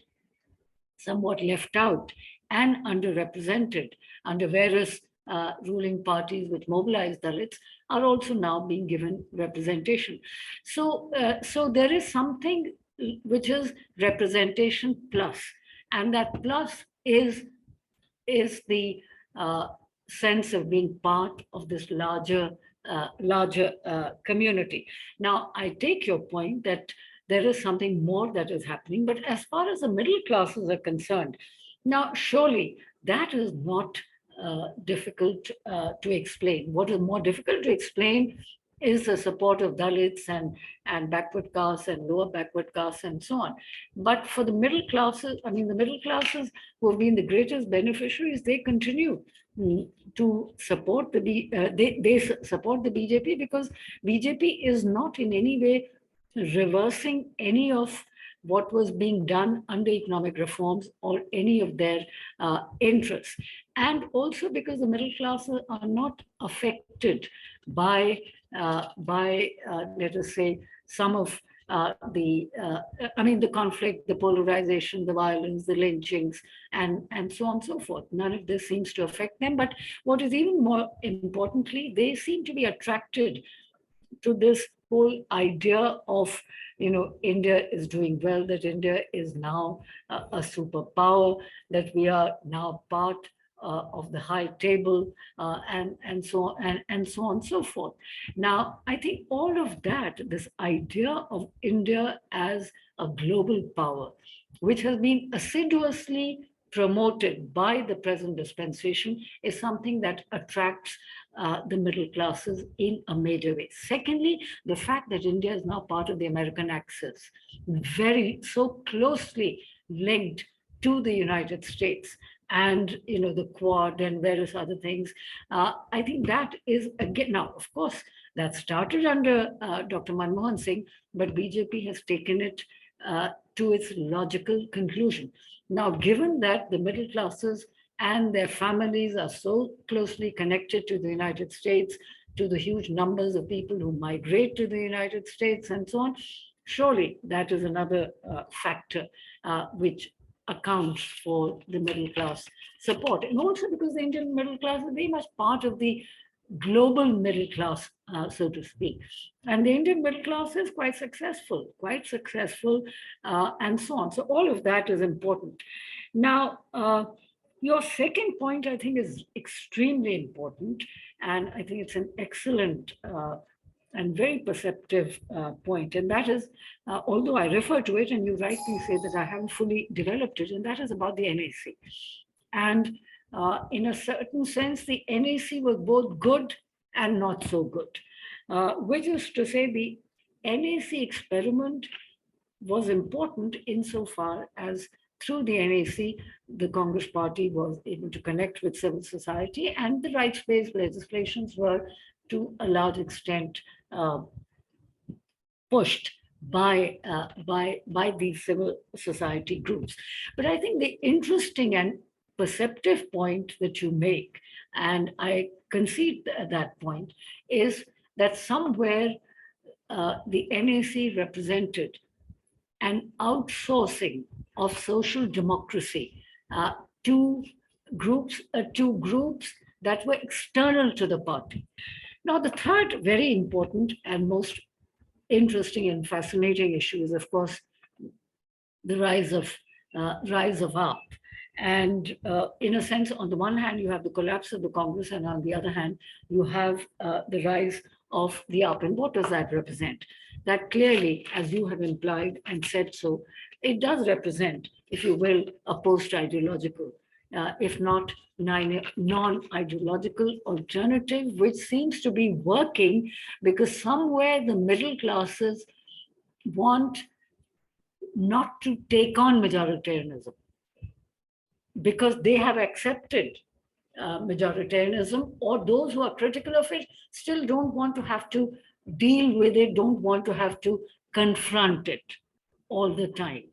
somewhat left out and underrepresented under various ruling parties which mobilized Dalits are also now being given representation. So there is something which is representation plus, and that plus is the sense of being part of this larger community. Now, I take your point that there is something more that is happening, but as far as the middle classes are concerned, now surely that is not difficult to explain. What is more difficult to explain is the support of Dalits and backward castes and lower backward castes and so on. But for the middle classes, I mean, the middle classes who have been the greatest beneficiaries, they continue to support they support the BJP, because BJP is not in any way reversing any of what was being done under economic reforms or any of their interests. And also because the middle classes are not affected by let us say, some of the conflict, the polarization, the violence, the lynchings, and so on and so forth. None of this seems to affect them. But what is even more importantly, they seem to be attracted to this whole idea of, India is doing well, that India is now a superpower, that we are now part of the high table, and so on and so on and so forth. Now, I think all of that, this idea of India as a global power, which has been assiduously promoted by the present dispensation, is something that attracts the middle classes in a major way. Secondly, the fact that India is now part of the American axis, very so closely linked to the United States, and the Quad and various other things. I think that is, again, now of course that started under Dr. Manmohan Singh, but BJP has taken it to its logical conclusion. Now, given that the middle classes and their families are so closely connected to the United States, to the huge numbers of people who migrate to the United States and so on, surely that is another factor which accounts for the middle class support. And also because the Indian middle class is very much part of the global middle class, so to speak. And the Indian middle class is quite successful, and so on. So all of that is important. Now, your second point, I think, is extremely important. And I think it's an excellent and very perceptive point. And that is, although I refer to it, and you rightly say that I haven't fully developed it, and that is about the NAC. And in a certain sense, the NAC was both good and not so good, which is to say the NAC experiment was important insofar as through the NAC, the Congress party was able to connect with civil society, and the rights-based legislations were to a large extent pushed by these civil society groups. But I think the interesting and perceptive point that you make, and I concede that point, is that somewhere the NAC represented an outsourcing of social democracy to groups that were external to the party. Now, the third very important and most interesting and fascinating issue is, of course, the rise of AAP. And in a sense, on the one hand, you have the collapse of the Congress, and on the other hand, you have the rise of the AAP. And what does that represent? That clearly, as you have implied and said so, it does represent, if you will, a post-ideological, if not non-ideological alternative, which seems to be working because somewhere the middle classes want not to take on majoritarianism because they have accepted majoritarianism, or those who are critical of it still don't want to have to deal with it, don't want to have to confront it all the time.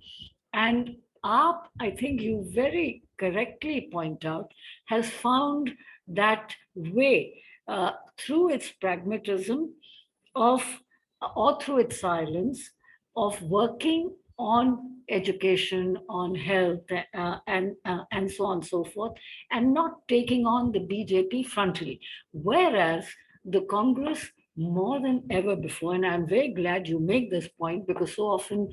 And AAP, I think you very correctly point out, has found that way through its pragmatism or through its silence of working on education, on health, and so on and so forth, and not taking on the BJP frontally. Whereas the Congress, more than ever before, and I'm very glad you make this point, because so often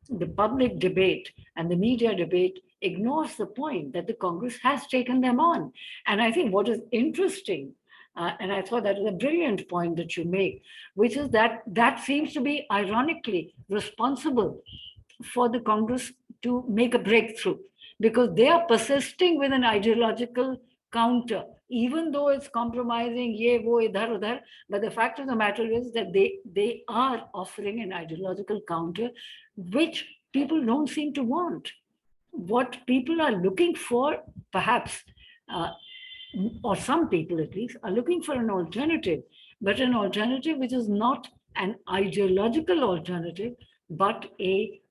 the public debate and the media debate ignores the point that the Congress has taken them on. And I think what is interesting, and I thought that is a brilliant point that you make, which is that that seems to be ironically responsible for the Congress to make a breakthrough, because they are persisting with an ideological counter, even though it's compromising ye wo idhar udhar. But the fact of the matter is that they are offering an ideological counter which people don't seem to want. What people are looking for, perhaps, or some people at least, are looking for an alternative, but an alternative which is not an ideological alternative, but a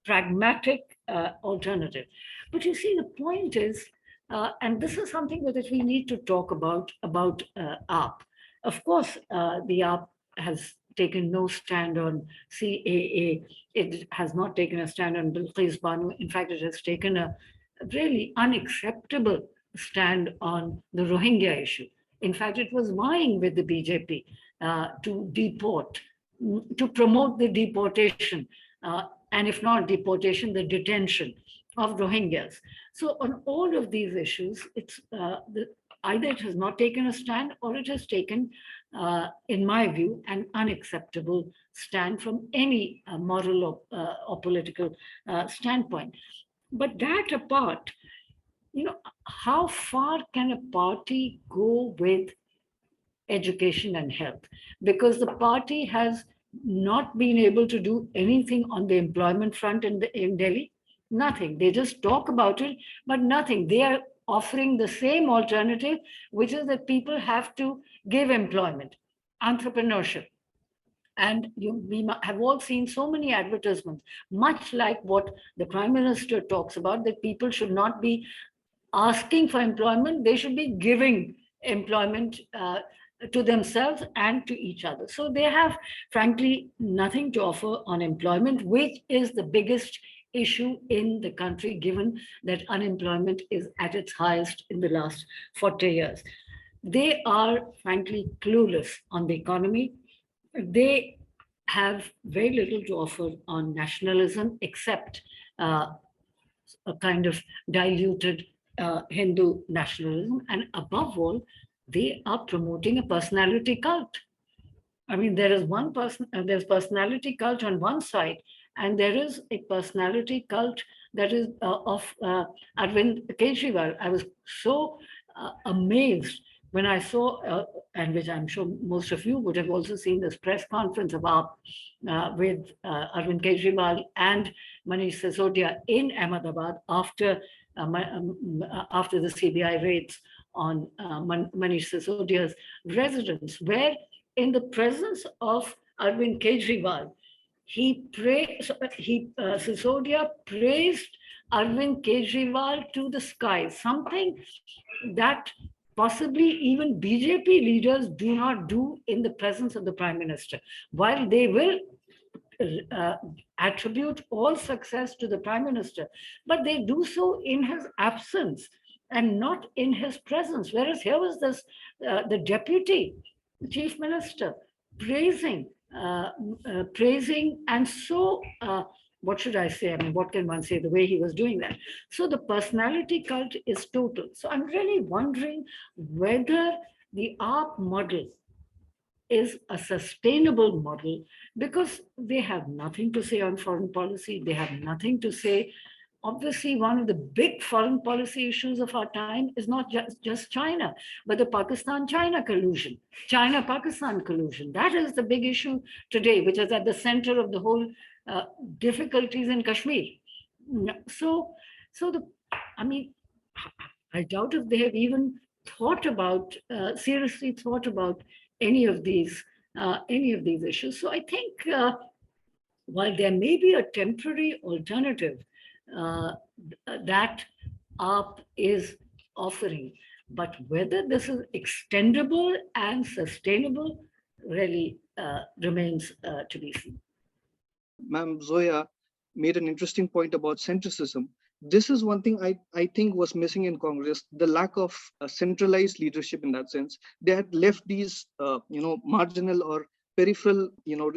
pragmatic alternative. But you see, the point is, and this is something that we need to talk about AAP. Of course, the AAP has taken no stand on CAA. It has not taken a stand on Bilqis Banu. In fact, it has taken a really unacceptable stand on the Rohingya issue. In fact, it was vying with the BJP to deport, to promote the deportation, and if not deportation, the detention of Rohingyas. So on all of these issues, either it has not taken a stand or it has taken, in my view, an unacceptable stand from any moral or political standpoint. But that apart, how far can a party go with education and health? Because the party has not been able to do anything on the employment front in Delhi. Nothing. They just talk about it, but nothing. They are offering the same alternative, which is that people have to give employment, entrepreneurship. And we have all seen so many advertisements, much like what the Prime Minister talks about, that people should not be asking for employment, they should be giving employment to themselves and to each other. So they have, frankly, nothing to offer on employment, which is the biggest issue in the country, given that unemployment is at its highest in the last 40 years. They are, frankly, clueless on the economy. They have very little to offer on nationalism, except a kind of diluted Hindu nationalism. And above all, they are promoting a personality cult. I mean, there is one person, there's personality cult on one side, and there is a personality cult that is of Arvind Kejriwal. I was so amazed when I saw, and which I'm sure most of you would have also seen, this press conference about with Arvind Kejriwal and Manish Sisodia in Ahmedabad after the CBI raids on Manish Sisodia's residence, where in the presence of Arvind Kejriwal, Sisodia praised Arvind Kejriwal to the sky, something that possibly even BJP leaders do not do in the presence of the Prime Minister. While they will attribute all success to the Prime Minister, but they do so in his absence and not in his presence. Whereas here was this the deputy chief minister praising and so what should I say? I mean, what can one say? The way he was doing that. So the personality cult is total. So I'm really wondering whether the AAP model is a sustainable model, because they have nothing to say on foreign policy. They have nothing to say. Obviously, one of the big foreign policy issues of our time is not just China, but the Pakistan-China collusion, China-Pakistan collusion. That is the big issue today, which is at the center of the whole difficulties in Kashmir. I mean, I doubt if they have even thought about, seriously thought about any of these issues. So I think while there may be a temporary alternative that AAP is offering, but whether this is extendable and sustainable really remains to be seen. Ma'am Zoya made an interesting point about centricism. This is one thing I think was missing in Congress, the lack of centralized leadership in that sense. They had left these, marginal or peripheral,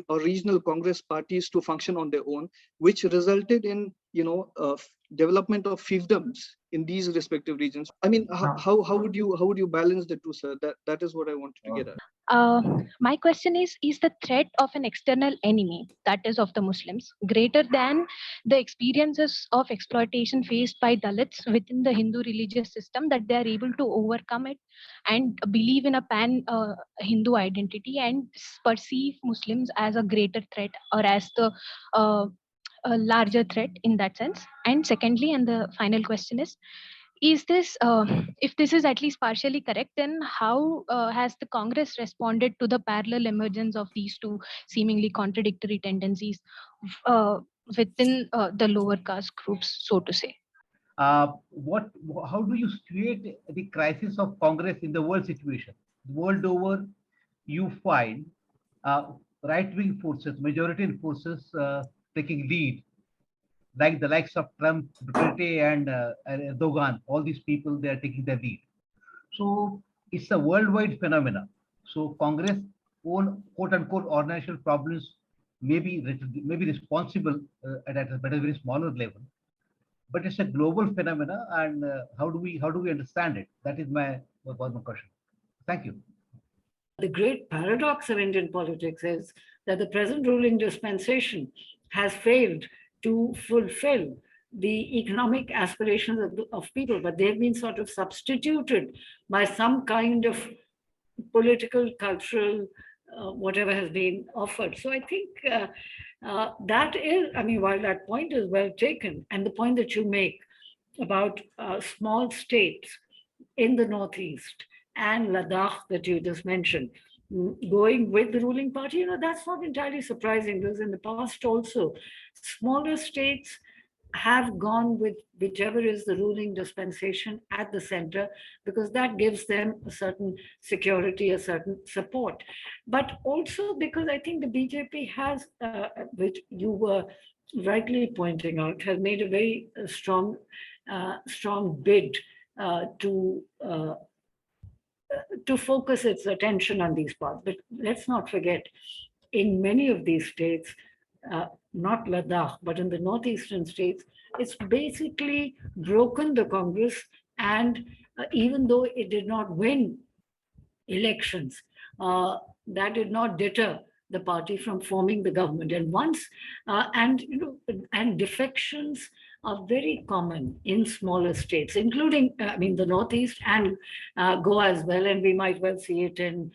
or regional Congress parties to function on their own, which resulted in, development of fiefdoms in these respective regions. I mean, how would you balance the two, sir? That is what I wanted to get at. My question is the threat of an external enemy, that is of the Muslims, greater than the experiences of exploitation faced by Dalits within the Hindu religious system, that they are able to overcome it and believe in a pan-Hindu identity and perceive Muslims as a greater threat or as the a larger threat in that sense? And secondly, and the final question is this, if this is at least partially correct, then how has the Congress responded to the parallel emergence of these two seemingly contradictory tendencies within the lower caste groups, so to say? How do you create the crisis of Congress in the world situation? World over, you find right-wing forces, majority forces taking lead, like the likes of Trump, Duterte, and Erdogan. All these people, they are taking the lead. So it's a worldwide phenomena. So Congress own quote unquote organizational problems may be responsible at a very smaller level, but it's a global phenomena. And how do we understand it? That is my question. Thank you. The great paradox of Indian politics is that the present ruling dispensation has failed to fulfill the economic aspirations of people, but they've been sort of substituted by some kind of political, cultural, whatever has been offered. So I think that is, I mean, while that point is well taken, and the point that you make about small states in the Northeast and Ladakh that you just mentioned, going with the ruling party, that's not entirely surprising because in the past also, smaller states have gone with whichever is the ruling dispensation at the center because that gives them a certain security, a certain support. But also because I think the BJP has, which you were rightly pointing out, has made a very strong bid to focus its attention on these parts. But let's not forget, in many of these states, not Ladakh, but in the northeastern states, it's basically broken the Congress. And even though it did not win elections, that did not deter the party from forming the government. And and defections are very common in smaller states, including, the Northeast and Goa as well. And we might well see it in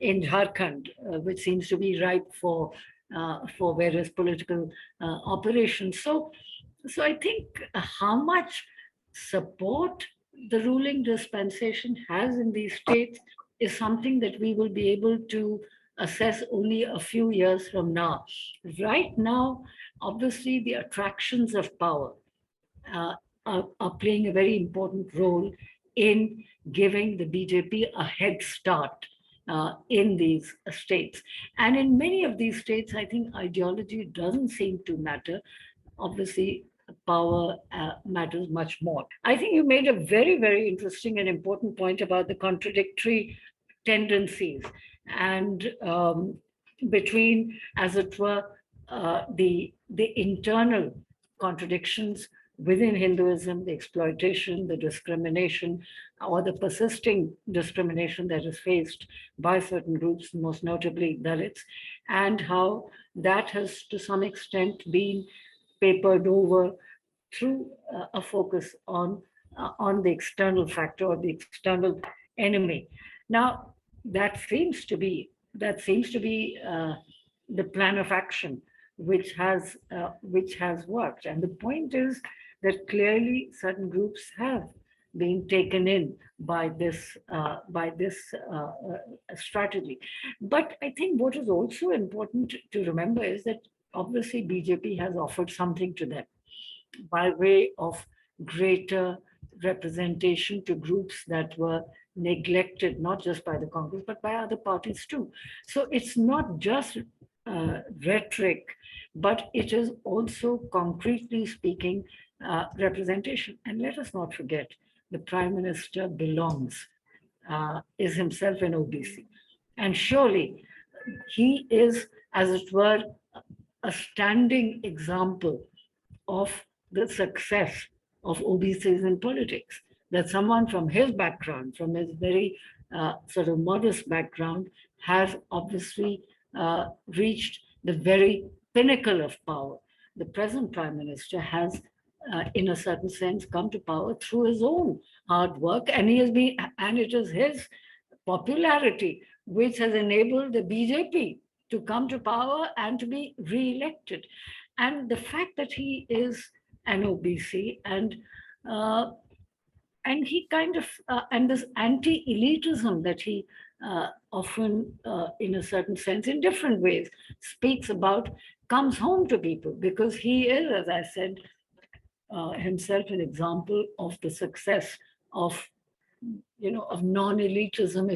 Jharkhand, which seems to be ripe for various political operations. So I think how much support the ruling dispensation has in these states is something that we will be able to assess only a few years from now. Right now, obviously, the attractions of power are playing a very important role in giving the BJP a head start in these states. And in many of these states, I think ideology doesn't seem to matter. Obviously, power matters much more. I think you made a very, very interesting and important point about the contradictory tendencies and between, as it were, the internal contradictions within Hinduism, the exploitation, the discrimination, or the persisting discrimination that is faced by certain groups, most notably Dalits, and how that has to some extent been papered over through a focus on the external factor or the external enemy. Now, that seems to be the plan of action which has worked. And the point is that clearly certain groups have been taken in by this strategy. But I think what is also important to remember is that obviously BJP has offered something to them by way of greater representation to groups that were neglected, not just by the Congress, but by other parties too. So it's not just rhetoric, but it is also concretely speaking representation. And let us not forget, the Prime Minister is himself an OBC. And surely he is, as it were, a standing example of the success of OBCs in politics. That someone from his background, from his very sort of modest background, has obviously reached the very pinnacle of power. The present Prime Minister has, in a certain sense, come to power through his own hard work, and it is his popularity which has enabled the BJP to come to power and to be re-elected. And the fact that he is an OBC and he kind of, and this anti-elitism that he often, in a certain sense, in different ways, speaks about, comes home to people because he is, as I said, himself an example of the success of non-elitism,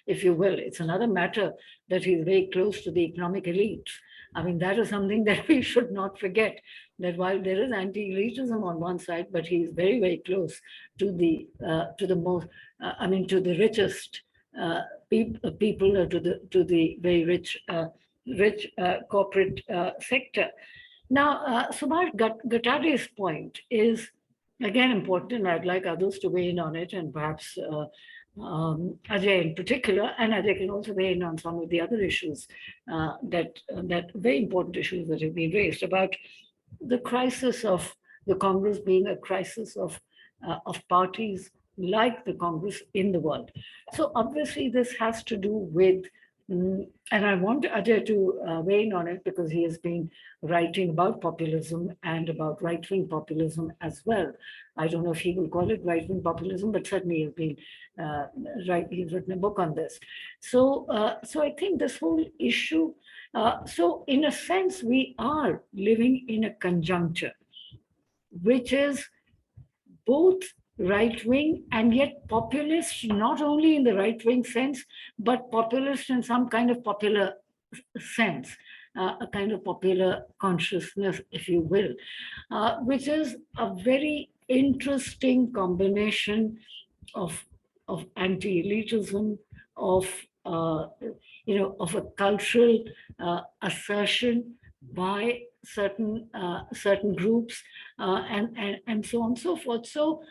if you will. It's another matter that he's very close to the economic elites. I mean, that is something that we should not forget, that while there is anti-elitism on one side, but he's very, very close to the most, to the richest people, to the very rich corporate sector. Now, Subhash Gattade's point is again important, and I'd like others to weigh in on it, and perhaps Ajay in particular, and Ajay can also weigh in on some of the other issues that very important issues that have been raised about the crisis of the Congress being a crisis of parties like the Congress in the world. So obviously this has to do with, and I want Ajay to weigh in on it because he has been writing about populism and about right-wing populism as well. I don't know if he will call it right-wing populism, but certainly he's been he's written a book on this. So I think this whole issue, so in a sense, we are living in a conjuncture, which is both right-wing and yet populist, not only in the right-wing sense, but populist in some kind of popular sense, a kind of popular consciousness, if you will, which is a very interesting combination of anti-elitism, of of a cultural assertion by certain groups, and so on and so forth. So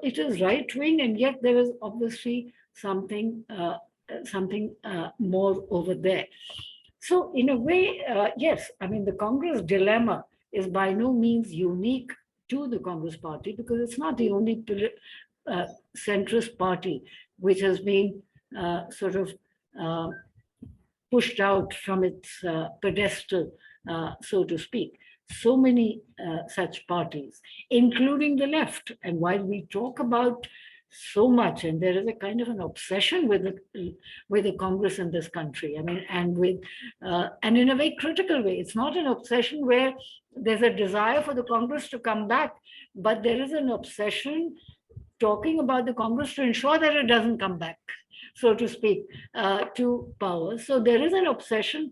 it is right wing, and yet there is obviously something more over there. So in a way, yes, I mean, the Congress dilemma is by no means unique to the Congress party, because it's not the only centrist party which has been sort of pushed out from its pedestal, so to speak. So many such parties, including the left. And while we talk about so much, and there is a kind of an obsession with the Congress in this country, I mean, and in a very critical way. It's not an obsession where there's a desire for the Congress to come back, but there is an obsession talking about the Congress to ensure that it doesn't come back, so to speak, to power. So there is an obsession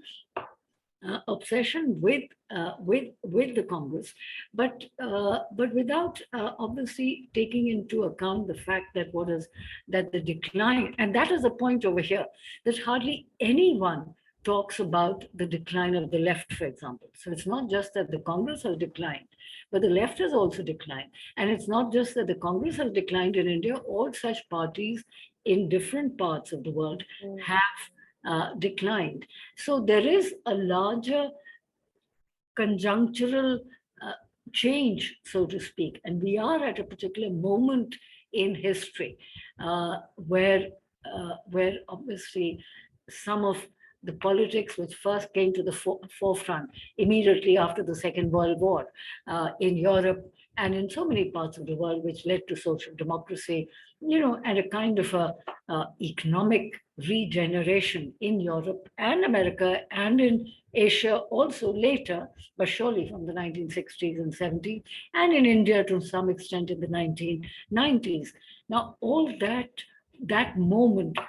with the Congress, but without obviously taking into account the fact that the decline, and that is the point over here, that hardly anyone talks about the decline of the left, for example. So it's not just that the Congress has declined, but the left has also declined. And it's not just that the Congress has declined in India, all such parties in different parts of the world have declined. So there is a larger conjunctural change, so to speak. And we are at a particular moment in history where obviously some of the politics which first came to the forefront immediately after the Second World War in Europe and in so many parts of the world, which led to social democracy, and a kind of economic regeneration in Europe and America and in Asia also later, but surely from the 1960s and 70s, and in India to some extent in the 1990s. Now, all that moment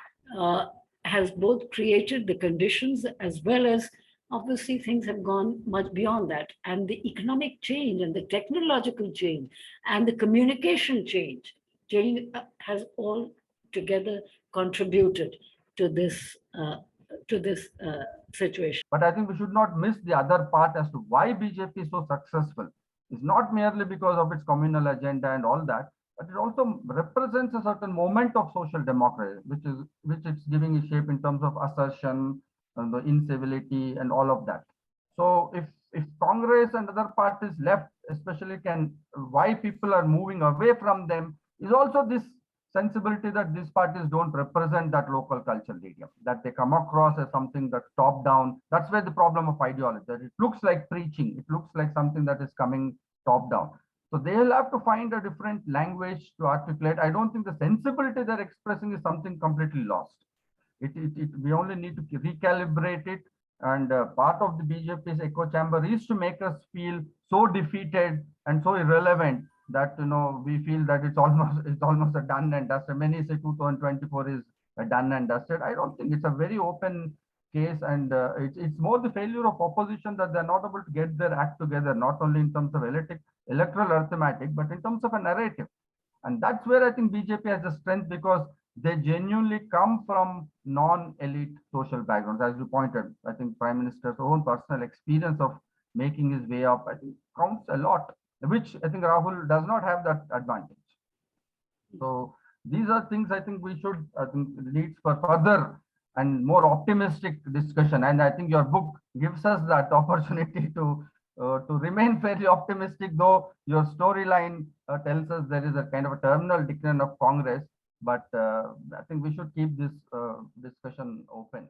has both created the conditions as well as obviously things have gone much beyond that. And the economic change and the technological change and the communication change has all together contributed to this situation. But I think we should not miss the other part as to why BJP is so successful. It's not merely because of its communal agenda and all that, but it also represents a certain moment of social democracy, which it's giving a shape in terms of assertion and the incivility and all of that. So if Congress and other parties left, especially, why people are moving away from them is also this sensibility that these parties don't represent that local cultural idiom, that they come across as something that's top down. That's where the problem of ideology, that it looks like preaching, it looks like something that is coming top down. So they'll have to find a different language to articulate. I don't think the sensibility they're expressing is something completely lost. We only need to recalibrate it. And part of the BJP's echo chamber is to make us feel so defeated and so irrelevant that we feel that it's almost a done and dusted. Many say 2024 done and dusted. I don't think it's a very open case, and it's more the failure of opposition that they're not able to get their act together, not only in terms of electoral arithmetic, but in terms of a narrative. And that's where I think BJP has a strength, because they genuinely come from non-elite social backgrounds. As you pointed, I think Prime Minister's own personal experience of making his way up, I think, counts a lot, which I think Rahul does not have that advantage. So these are things I think we should, I think, leads for further and more optimistic discussion. And I think your book gives us that opportunity to remain fairly optimistic, though your storyline tells us there is a kind of a terminal decline of Congress. But I think we should keep this discussion open.